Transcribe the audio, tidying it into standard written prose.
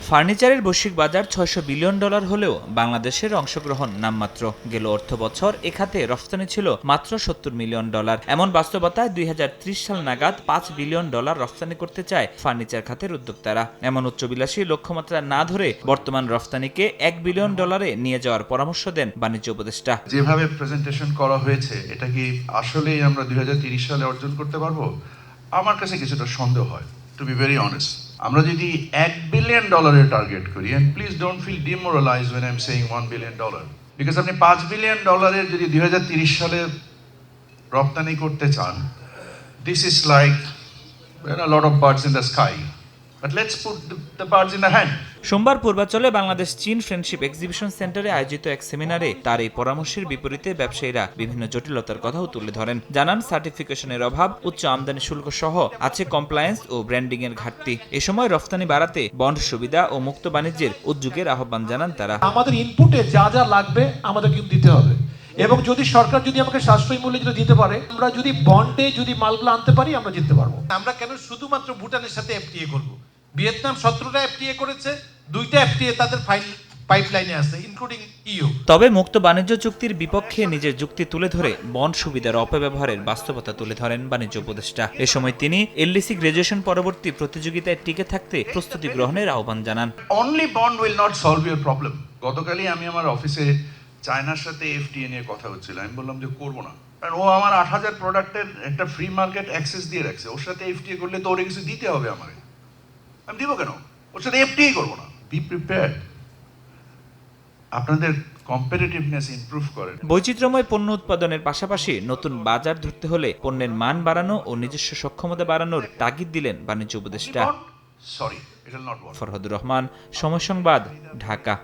ফার্নিচারের বৈশ্বিক বাজার $600 বিলিয়ন হলেও বাংলাদেশের অংশগ্রহণ নামমাত্র। গেল অর্থ বছর এ খাতে রফতানি ছিল মাত্র $70 মিলিয়ন। এমন বাস্তবতায় 2030 সাল নাগাদ $5 বিলিয়ন রফতানি করতে চায় ফার্নিচার খাতের উদ্যোক্তারা। এমন উচ্চবিলাসী লক্ষ্যমাত্রা না ধরে বর্তমান রফতানিকে $1 বিলিয়ন নিয়ে যাওয়ার পরামর্শ দেন বাণিজ্য উপদেষ্টা। যেভাবে প্রেজেন্টেশন করা হয়েছে, এটা কি আসলেই আমরা 2030 সালে অর্জন করতে পারবো? আমার কাছে কিছুটা সন্দেহ হয়, টু বি ভেরি অনেস্ট। আমরা যদি $1 বিলিয়ন টার্গেট করি, and please don't feel demoralised when I'm saying $1 billion, because আপনি $5 বিলিয়ন যদি 2030 সালে রপ্তানি করতে চান, this is like a lot of birds in the sky, but let's put the birds in the hand. সোমবার পূর্বাঞ্চলে বাংলাদেশ চীন ফ্রেন্ডশিপ এক্সিবিশন সেন্টারে আয়োজিত এক সেমিনারে তার এই পরামর্শের বিপরীতে ব্যবসায়ীরা বিভিন্ন জটিলতার কথাও তুলে ধরেন। জানান, সার্টিফিকেশনের অভাব, উচ্চ আমদানি শুল্ক সহ আছে কমপ্লায়েন্স ও ব্র্যান্ডিং এর ঘাটতি। এ সময় রফতানি বাড়াতে বন্ড সুবিধা ও মুক্ত বাণিজ্যের উদ্যোগের আহ্বান জানান তারা। আমাদের ইনপুটে যা যা লাগবে আমাদের কিন্তু দিতে হবে, এবং যদি সরকার যদি আমাকে সাশ্রয়ী মূল্যে যদি দিতে পারে, আমরা যদি বন্ডে যদি মালগুলো আনতে পারি, আমরা জিততে পারবো। আমরা কেন শুধুমাত্র ভুটানের সাথে এফটিএ করব? ভিয়েতনাম 17টা এফটিএ করেছে, 2টা এফটিএ তাদের পাইপলাইনে আছে, ইনক্লুডিং ইউ। তবে মুক্ত বাণিজ্য চুক্তির বিপক্ষে নিজের যুক্তি তুলে ধরে বন্ড সুবিধার অপব্যবহারের বাস্তবতা তুলে ধরেন বাণিজ্য উপদেষ্টা। এ সময় তিনি এলডিসি গ্রাজুয়েশন পরবর্তী প্রতিযোগিতায় টিকে থাকতে প্রস্তুতি গ্রহণের আহ্বান জানান। Only bond will not solve your problem. গতকালই আমি আমার অফিসে চায়নার সাথে এফটিএ নিয়ে কথা হচ্ছিল। আমি বললাম যে করবো না, কারণ ও আমার 8000 প্রোডাক্টের একটা ফ্রি মার্কেট অ্যাক্সেস দিয়ে রাখছে। ওর সাথে এফটিএ করলে তো ওর কিছু দিতে হবে আমাকে, আমি দিব কেন? ওর সাথে এফটিএ করবো না। বি প্রিপেয়ার্ড, আপনাদের কম্পিটিটিভনেস ইমপ্রুভ করেন। বৈচিত্র্যময় পণ্য উৎপাদনের পাশাপাশি নতুন বাজার ধরতে হলে পণ্যের মান বাড়ানো ও নিজস্ব সক্ষমতা বাড়ানোর তাগিদ দিলেন বাণিজ্য উপদেষ্টা। ফরহাদুর রহমান, সময় সংবাদ, ঢাকা।